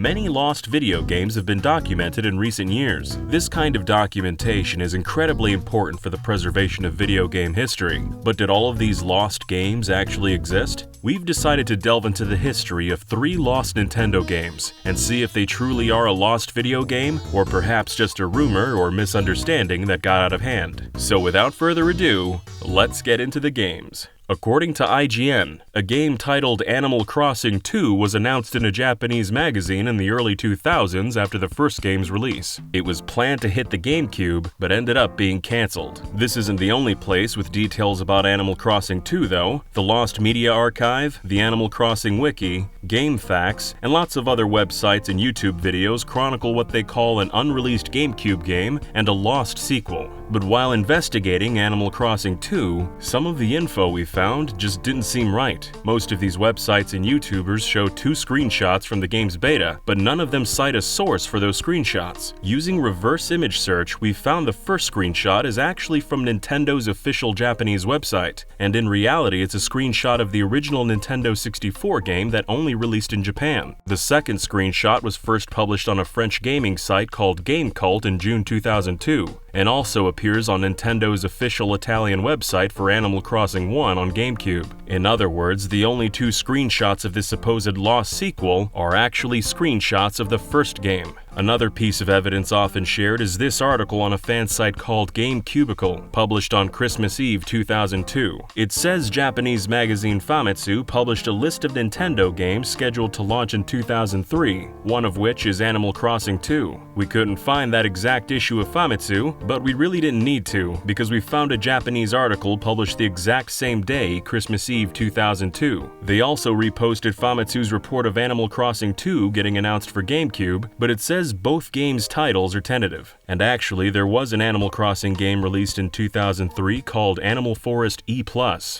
Many lost video games have been documented in recent years. This kind of documentation is incredibly important for the preservation of video game history. But did all of these lost games actually exist? We've decided to delve into the history of 3 lost Nintendo games and see if they truly are a lost video game or perhaps just a rumor or misunderstanding that got out of hand. So without further ado, let's get into the games. According to IGN, a game titled Animal Crossing 2 was announced in a Japanese magazine in the early 2000s after the first game's release. It was planned to hit the GameCube, but ended up being cancelled. This isn't the only place with details about Animal Crossing 2 though. The Lost Media Archive, the Animal Crossing Wiki, GameFAQs, and lots of other websites and YouTube videos chronicle what they call an unreleased GameCube game and a lost sequel. But while investigating Animal Crossing 2, some of the info we found just didn't seem right. Most of these websites and YouTubers show 2 screenshots from the game's beta, but none of them cite a source for those screenshots. Using reverse image search, we found the first screenshot is actually from Nintendo's official Japanese website, and in reality it's a screenshot of the original Nintendo 64 game that only released in Japan. The second screenshot was first published on a French gaming site called GameCult in June 2002, and also appears on Nintendo's official Italian website for Animal Crossing 1 on GameCube. In other words, the only 2 screenshots of this supposed lost sequel are actually screenshots of the first game. Another piece of evidence often shared is this article on a fan site called GameCubicle, published on Christmas Eve 2002. It says Japanese magazine Famitsu published a list of Nintendo games scheduled to launch in 2003, one of which is Animal Crossing 2. We couldn't find that exact issue of Famitsu, but we really didn't need to, because we found a Japanese article published the exact same day, Christmas Eve 2002. They also reposted Famitsu's report of Animal Crossing 2 getting announced for GameCube, but it says both games' titles are tentative. And actually, there was an Animal Crossing game released in 2003 called Animal Forest E+.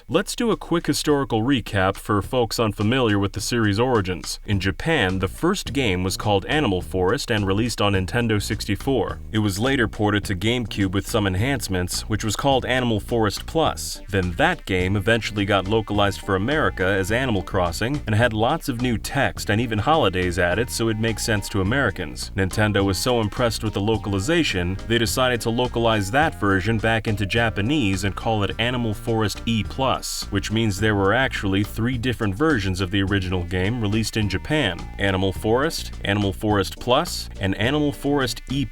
Let's do a quick historical recap for folks unfamiliar with the series' origins. In Japan, the first game was called Animal Forest and released on Nintendo 64. It was later ported to GameCube with some enhancements, which was called Animal Forest Plus. Then that game eventually got localized for America as Animal Crossing and had lots of new text and even holidays added so it makes sense to Americans. Nintendo was so impressed with the localization, they decided to localize that version back into Japanese and call it Animal Forest E+, which means there were actually 3 different versions of the original game released in Japan: Animal Forest Plus, and Animal Forest E+.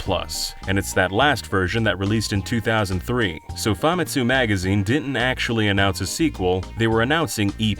And it's that last version that released in 2003. So Famitsu magazine didn't actually announce a sequel, they were announcing E+,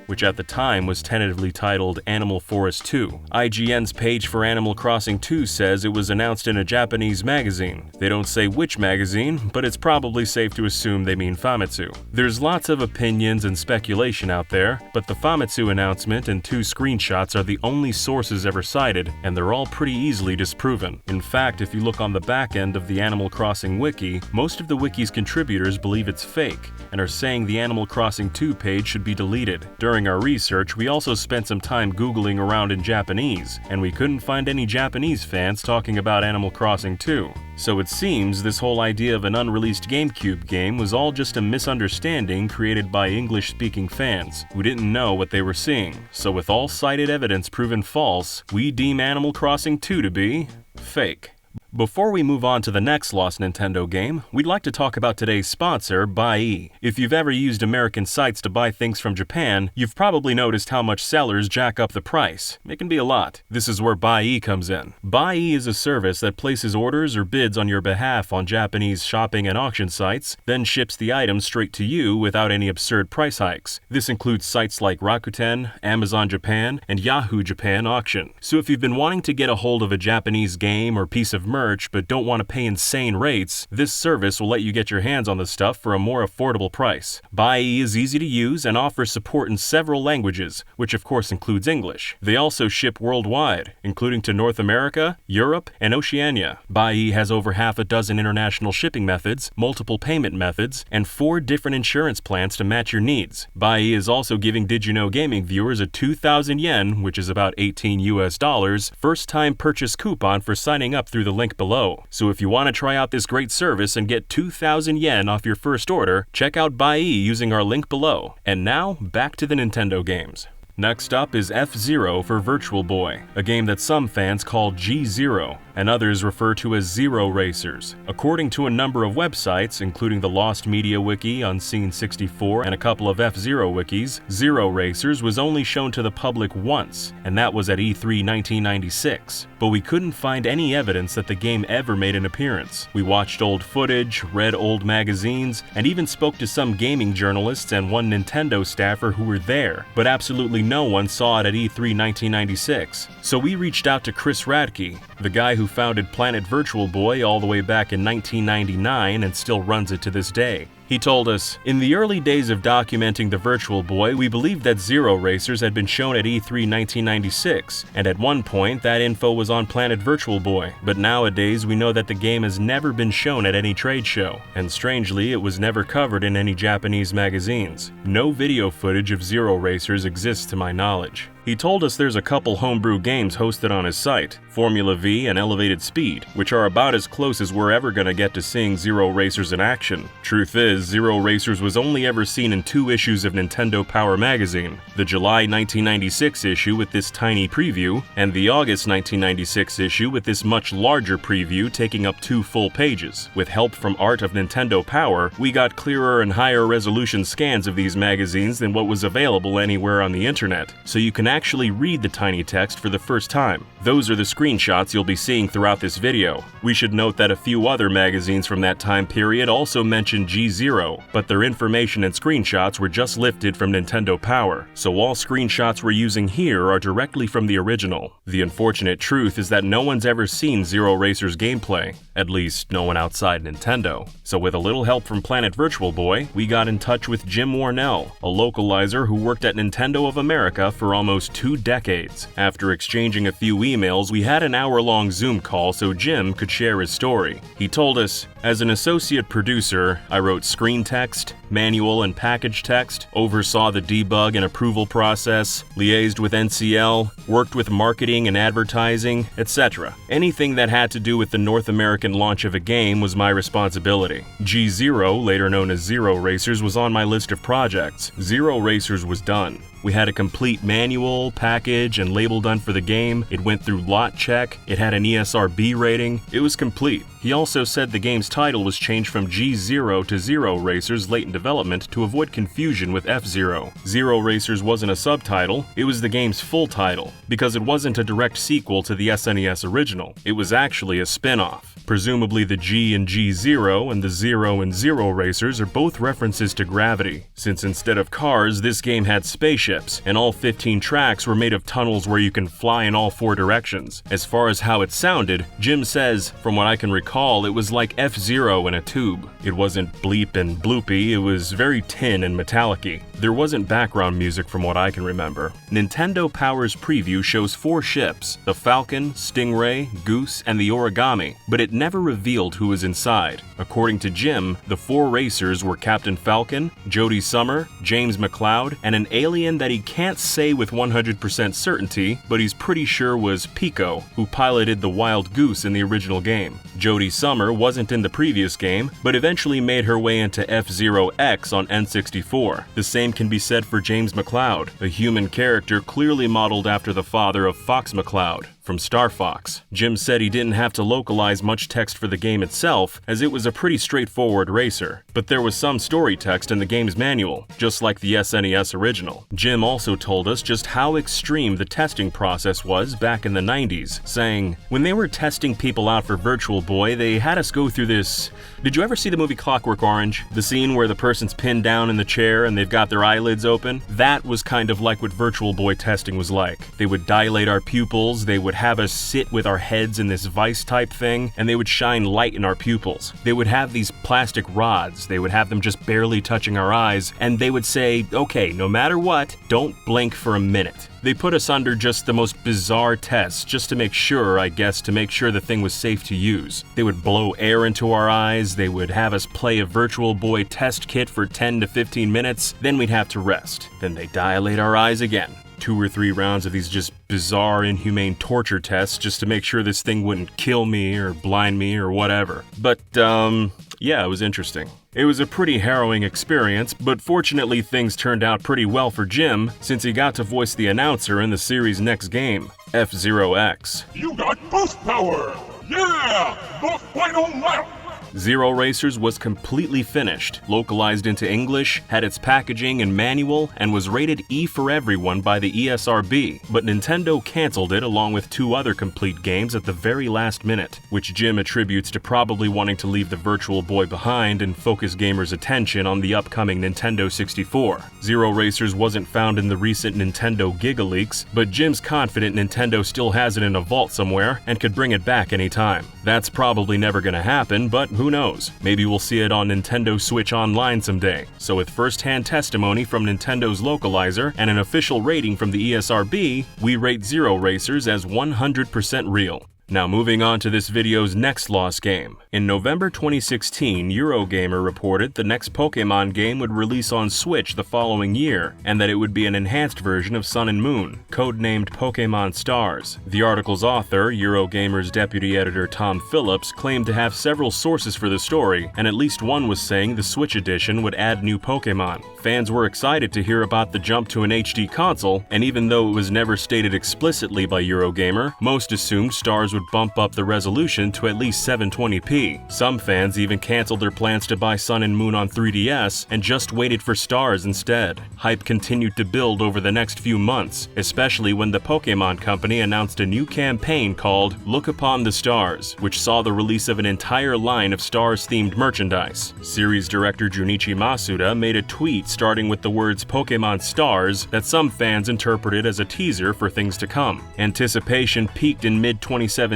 which at the time was tentatively titled Animal Forest 2. IGN's page for Animal Crossing 2 says it was announced in a Japanese magazine. They don't say which magazine, but it's probably safe to assume they mean Famitsu. There's lots of opinions and speculation out there, but the Famitsu announcement and 2 screenshots are the only sources ever cited, and they're all pretty easily disproven. In fact, if you look on the back end of the Animal Crossing wiki, most of the wiki's contributors believe it's fake, and are saying the Animal Crossing 2 page should be deleted. During our research, we also spent some time Googling around in Japanese, and we couldn't find any Japanese fans talking about Animal Crossing 2. So it seems this whole idea of an unreleased GameCube game was all just a misunderstanding created by English-speaking fans who didn't know what they were seeing. So with all cited evidence proven false, we deem Animal Crossing 2 to be fake. Before we move on to the next lost Nintendo game, we'd like to talk about today's sponsor, Buy. If you've ever used American sites to buy things from Japan, you've probably noticed how much sellers jack up the price. It can be a lot. This is where Buy comes in. Buy is a service that places orders or bids on your behalf on Japanese shopping and auction sites, then ships the items straight to you without any absurd price hikes. This includes sites like Rakuten, Amazon Japan, and Yahoo Japan Auction. So if you've been wanting to get a hold of a Japanese game or piece of merch but don't want to pay insane rates, this service will let you get your hands on the stuff for a more affordable price. Buy is easy to use and offers support in several languages, which of course includes English. They also ship worldwide, including to North America, Europe, and Oceania. Buy has over half a dozen international shipping methods, multiple payment methods, and 4 different insurance plans to match your needs. Buy is also giving DidYouKnowGaming viewers a 2,000 yen, which is about $18 US, first-time purchase coupon for signing up through the link below. So if you want to try out this great service and get 2,000 yen off your first order, check out Buy using our link below. And now, back to the Nintendo games. Next up is F-Zero for Virtual Boy, a game that some fans call G-Zero, and others refer to as Zero Racers. According to a number of websites, including the Lost Media Wiki, Unseen64, and a couple of F-Zero wikis, Zero Racers was only shown to the public once, and that was at E3 1996. But we couldn't find any evidence that the game ever made an appearance. We watched old footage, read old magazines, and even spoke to some gaming journalists and one Nintendo staffer who were there, but absolutely no one saw it at E3 1996. So we reached out to Chris Radke, the guy who founded Planet Virtual Boy all the way back in 1999 and still runs it to this day. He told us, "In the early days of documenting the Virtual Boy, we believed that Zero Racers had been shown at E3 1996, and at one point that info was on Planet Virtual Boy, but nowadays we know that the game has never been shown at any trade show, and strangely it was never covered in any Japanese magazines. No video footage of Zero Racers exists to my knowledge." He told us there's a couple homebrew games hosted on his site, Formula V and Elevated Speed, which are about as close as we're ever gonna get to seeing Zero Racers in action. Truth is, Zero Racers was only ever seen in 2 issues of Nintendo Power magazine, the July 1996 issue with this tiny preview, and the August 1996 issue with this much larger preview taking up 2 full pages. With help from Art of Nintendo Power, we got clearer and higher resolution scans of these magazines than what was available anywhere on the internet, so you can actually read the tiny text for the first time. Those are the screenshots you'll be seeing throughout this video. We should note that a few other magazines from that time period also mention G-Zero, but their information and screenshots were just lifted from Nintendo Power, so all screenshots we're using here are directly from the original. The unfortunate truth is that no one's ever seen Zero Racers gameplay, at least no one outside Nintendo. So with a little help from Planet Virtual Boy, we got in touch with Jim Wornell, a localizer who worked at Nintendo of America for almost 2 decades. After exchanging a few emails, we had an hour-long Zoom call so Jim could share his story. He told us, "As an associate producer, I wrote screen text, manual and package text, oversaw the debug and approval process, liaised with NCL, worked with marketing and advertising, etc. Anything that had to do with the North American launch of a game was my responsibility. G-Zero, later known as Zero Racers, was on my list of projects. Zero Racers was done. We had a complete manual, package, and label done for the game. It went through lot check. It had an ESRB rating. It was complete." He also said the game's title was changed from G-Zero to Zero Racers late in development to avoid confusion with F-Zero. Zero Racers wasn't a subtitle, it was the game's full title, because it wasn't a direct sequel to the SNES original. It was actually a spin-off. Presumably the G in G-Zero and the Zero in Zero Racers are both references to gravity, since instead of cars, this game had spaceships, and all 15 tracks were made of tunnels where you can fly in all 4 directions. As far as how it sounded, Jim says, "From what I can recall, it was like F-Zero in a tube. It wasn't bleep and bloopy, it was very tin and metallic-y. There wasn't background music from what I can remember." Nintendo Power's preview shows 4 ships, the Falcon, Stingray, Goose, and the Origami, but it never revealed who was inside. According to Jim, the 4 racers were Captain Falcon, Jody Summer, James McCloud, and an alien that he can't say with 100% certainty, but he's pretty sure was Pico, who piloted the Wild Goose in the original game. Jody Summer wasn't in the previous game, but eventually made her way into F-Zero X on N64. The same can be said for James McCloud, a human character clearly modeled after the father of Fox McCloud from Star Fox. Jim said he didn't have to localize much text for the game itself, as it was a pretty straightforward racer, but there was some story text in the game's manual, just like the SNES original. Jim also told us just how extreme the testing process was back in the 90s, saying, "When they were testing people out for Virtual Boy, they had us go through this. Did you ever see the movie Clockwork Orange? The scene where the person's pinned down in the chair and they've got their eyelids open? That was kind of like what Virtual Boy testing was like. They would dilate our pupils, they would have us sit with our heads in this vice type thing, and they would shine light in our pupils. They would have these plastic rods, they would have them just barely touching our eyes, and they would say, okay, no matter what, don't blink for a minute." They put us under just the most bizarre tests, just to make sure, I guess, to make sure the thing was safe to use. They would blow air into our eyes, they would have us play a Virtual Boy test kit for 10 to 15 minutes, then we'd have to rest. Then they dilate our eyes again. 2 or 3 rounds of these just bizarre, inhumane torture tests just to make sure this thing wouldn't kill me or blind me or whatever. But, yeah, it was interesting. It was a pretty harrowing experience, but fortunately things turned out pretty well for Jim since he got to voice the announcer in the series' next game, F-Zero X. You got boost power! Yeah! The final lap! Zero Racers was completely finished, localized into English, had its packaging and manual, and was rated E for everyone by the ESRB, but Nintendo canceled it along with 2 other complete games at the very last minute, which Jim attributes to probably wanting to leave the Virtual Boy behind and focus gamers' attention on the upcoming Nintendo 64. Zero Racers wasn't found in the recent Nintendo Giga Leaks, but Jim's confident Nintendo still has it in a vault somewhere and could bring it back anytime. That's probably never gonna happen, but who knows? Maybe we'll see it on Nintendo Switch Online someday. So with first-hand testimony from Nintendo's localizer and an official rating from the ESRB, we rate Zero Racers as 100% real. Now moving on to this video's next lost game. In November 2016, Eurogamer reported the next Pokemon game would release on Switch the following year, and that it would be an enhanced version of Sun and Moon, codenamed Pokemon Stars. The article's author, Eurogamer's deputy editor Tom Phillips, claimed to have several sources for the story, and at least one was saying the Switch edition would add new Pokemon. Fans were excited to hear about the jump to an HD console, and even though it was never stated explicitly by Eurogamer, most assumed Stars would bump up the resolution to at least 720p. Some fans even canceled their plans to buy Sun and Moon on 3DS and just waited for Stars instead. Hype continued to build over the next few months, especially when the Pokemon Company announced a new campaign called Look Upon the Stars, which saw the release of an entire line of Stars-themed merchandise. Series director Junichi Masuda made a tweet starting with the words Pokemon Stars that some fans interpreted as a teaser for things to come. Anticipation peaked in mid-2017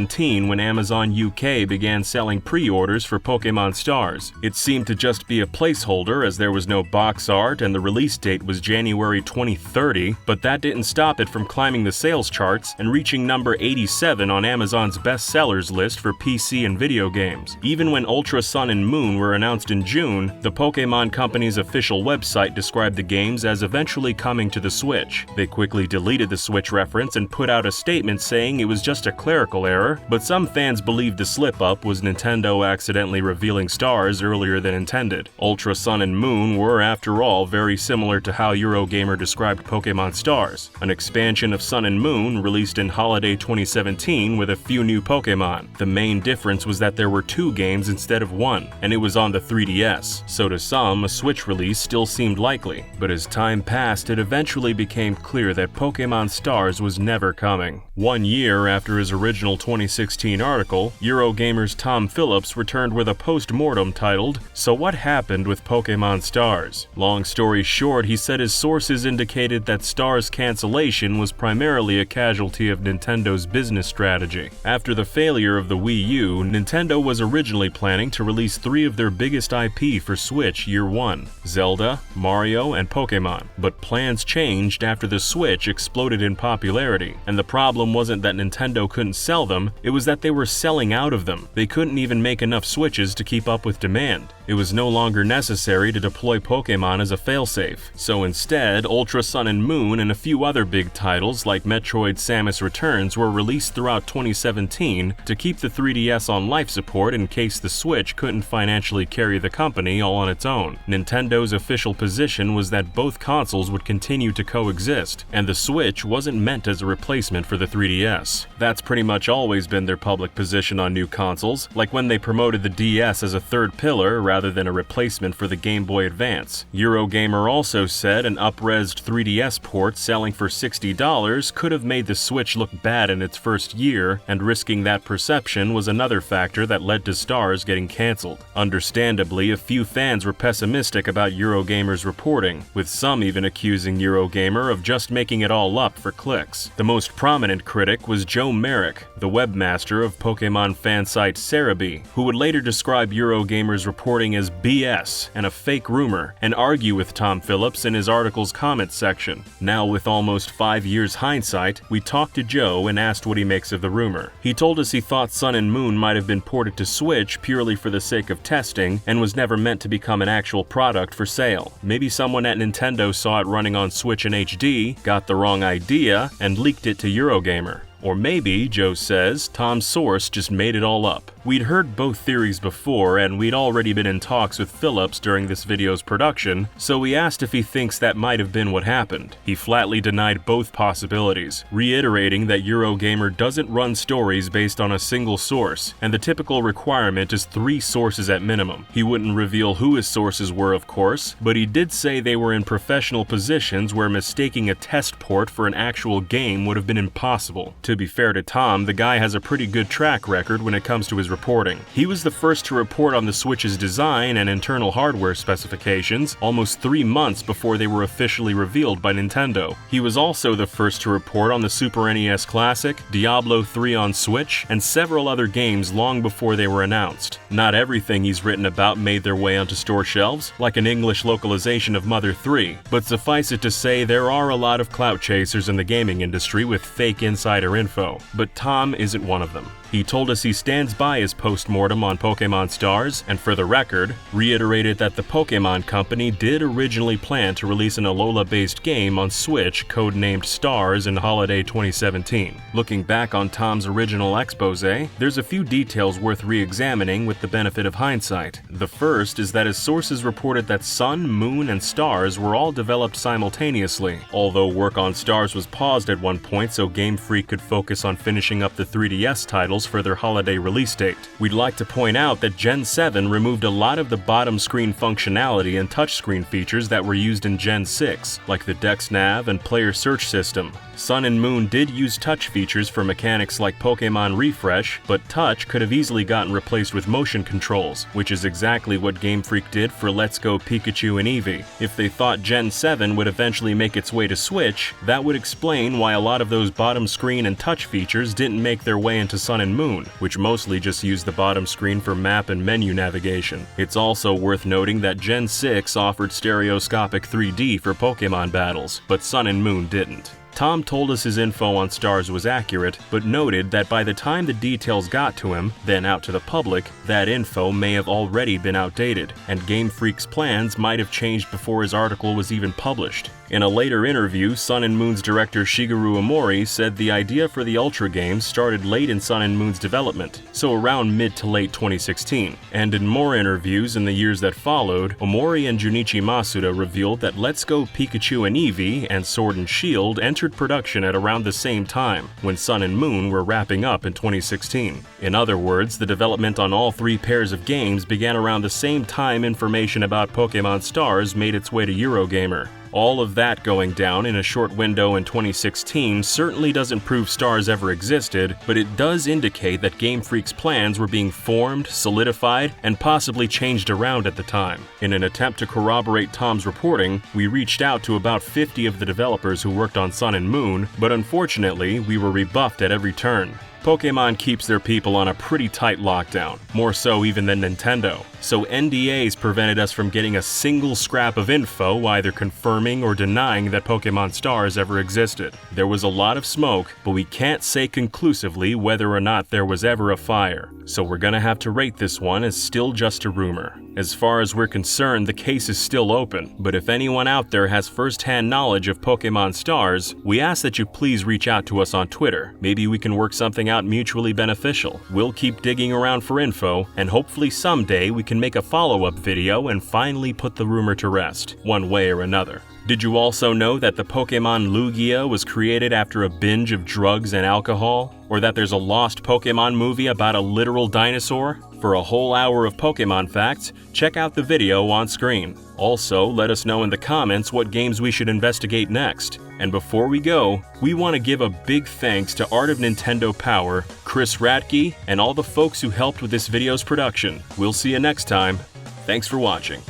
when Amazon UK began selling pre-orders for Pokemon Stars. It seemed to just be a placeholder as there was no box art and the release date was January 2030, but that didn't stop it from climbing the sales charts and reaching number 87 on Amazon's bestsellers list for PC and video games. Even when Ultra Sun and Moon were announced in June, the Pokemon Company's official website described the games as eventually coming to the Switch. They quickly deleted the Switch reference and put out a statement saying it was just a clerical error, but some fans believed the slip-up was Nintendo accidentally revealing Stars earlier than intended. Ultra Sun and Moon were, after all, very similar to how Eurogamer described Pokemon Stars, an expansion of Sun and Moon released in holiday 2017 with a few new Pokemon. The main difference was that there were 2 games instead of 1, and it was on the 3DS, so to some, a Switch release still seemed likely. But as time passed, it eventually became clear that Pokemon Stars was never coming. 1 year after his original 2016 article, Eurogamer's Tom Phillips returned with a post-mortem titled, So What Happened with Pokemon Stars? Long story short, he said his sources indicated that Stars cancellation was primarily a casualty of Nintendo's business strategy. After the failure of the Wii U, Nintendo was originally planning to release 3 of their biggest IP for Switch year 1, Zelda, Mario, and Pokemon. But plans changed after the Switch exploded in popularity, and the problem wasn't that Nintendo couldn't sell them, it was that they were selling out of them. They couldn't even make enough Switches to keep up with demand. It was no longer necessary to deploy Pokemon as a failsafe. So instead, Ultra Sun and Moon and a few other big titles like Metroid Samus Returns were released throughout 2017 to keep the 3DS on life support in case the Switch couldn't financially carry the company all on its own. Nintendo's official position was that both consoles would continue to coexist, and the Switch wasn't meant as a replacement for the 3DS. That's pretty much always been their public position on new consoles, like when they promoted the DS as a third pillar rather than a replacement for the Game Boy Advance. Eurogamer also said an up-resed 3DS port selling for $60 could have made the Switch look bad in its first year, and risking that perception was another factor that led to Stars getting cancelled. Understandably, a few fans were pessimistic about Eurogamer's reporting, with some even accusing Eurogamer of just making it all up for clicks. The most prominent critic was Joe Merrick, the webmaster of Pokemon fan site Cerebi, who would later describe Eurogamer's reporting as BS and a fake rumor, and argue with Tom Phillips in his article's comments section. Now, with almost 5 years hindsight, we talked to Joe and asked what he makes of the rumor. He told us he thought Sun and Moon might have been ported to Switch purely for the sake of testing and was never meant to become an actual product for sale. Maybe someone at Nintendo saw it running on Switch in HD, got the wrong idea, and leaked it to Eurogamer. Or maybe, Joe says, Tom's source just made it all up. We'd heard both theories before, and we'd already been in talks with Phillips during this video's production, so we asked if he thinks that might have been what happened. He flatly denied both possibilities, reiterating that Eurogamer doesn't run stories based on a single source, and the typical requirement is 3 sources at minimum. He wouldn't reveal who his sources were, of course, but he did say they were in professional positions where mistaking a test port for an actual game would have been impossible. To be fair to Tom, the guy has a pretty good track record when it comes to his reporting. He was the first to report on the Switch's design and internal hardware specifications almost 3 months before they were officially revealed by Nintendo. He was also the first to report on the Super NES Classic, Diablo 3 on Switch, and several other games long before they were announced. Not everything he's written about made their way onto store shelves, like an English localization of Mother 3, but suffice it to say there are a lot of clout chasers in the gaming industry with fake insider info, but Tom isn't one of them. He told us he stands by his post-mortem on Pokémon Stars, and for the record, reiterated that the Pokémon Company did originally plan to release an Alola-based game on Switch codenamed Stars in holiday 2017. Looking back on Tom's original exposé, there's a few details worth re-examining with the benefit of hindsight. The first is that his sources reported that Sun, Moon, and Stars were all developed simultaneously, although work on Stars was paused at one point so Game Freak could focus on finishing up the 3DS titles for their holiday release date. We'd like to point out that Gen 7 removed a lot of the bottom screen functionality and touchscreen features that were used in Gen 6, like the Dex Nav and player search system. Sun and Moon did use touch features for mechanics like Pokemon Refresh, but touch could have easily gotten replaced with motion controls, which is exactly what Game Freak did for Let's Go Pikachu and Eevee. If they thought Gen 7 would eventually make its way to Switch, that would explain why a lot of those bottom screen and touch features didn't make their way into Sun and Moon, which mostly just used the bottom screen for map and menu navigation. It's also worth noting that Gen 6 offered stereoscopic 3D for Pokemon battles, but Sun and Moon didn't. Tom told us his info on Stars was accurate, but noted that by the time the details got to him, then out to the public, that info may have already been outdated, and Game Freak's plans might have changed before his article was even published. In a later interview, Sun and Moon's director Shigeru Omori said the idea for the Ultra games started late in Sun and Moon's development, so around mid to late 2016. And in more interviews in the years that followed, Omori and Junichi Masuda revealed that Let's Go Pikachu and Eevee and Sword and Shield entered production at around the same time, when Sun and Moon were wrapping up in 2016. In other words, the development on all 3 pairs of games began around the same time information about Pokémon Stars made its way to Eurogamer. All of that going down in a short window in 2016 certainly doesn't prove Stars ever existed, but it does indicate that Game Freak's plans were being formed, solidified, and possibly changed around at the time. In an attempt to corroborate Tom's reporting, we reached out to about 50 of the developers who worked on Sun and Moon, but unfortunately, we were rebuffed at every turn. Pokémon keeps their people on a pretty tight lockdown, more so even than Nintendo, so NDAs prevented us from getting a single scrap of info either confirming or denying that Pokémon Stars ever existed. There was a lot of smoke, but we can't say conclusively whether or not there was ever a fire, so we're gonna have to rate this one as still just a rumor. As far as we're concerned, the case is still open, but if anyone out there has first-hand knowledge of Pokémon Stars, we ask that you please reach out to us on Twitter. Maybe we can work something out mutually beneficial. We'll keep digging around for info, and hopefully someday we can make a follow-up video and finally put the rumor to rest, one way or another. Did you also know that the Pokemon Lugia was created after a binge of drugs and alcohol? Or that there's a lost Pokemon movie about a literal dinosaur? For a whole hour of Pokemon facts, check out the video on screen. Also, let us know in the comments what games we should investigate next. And before we go, we want to give a big thanks to Art of Nintendo Power, Chris Radke, and all the folks who helped with this video's production. We'll see you next time. Thanks for watching.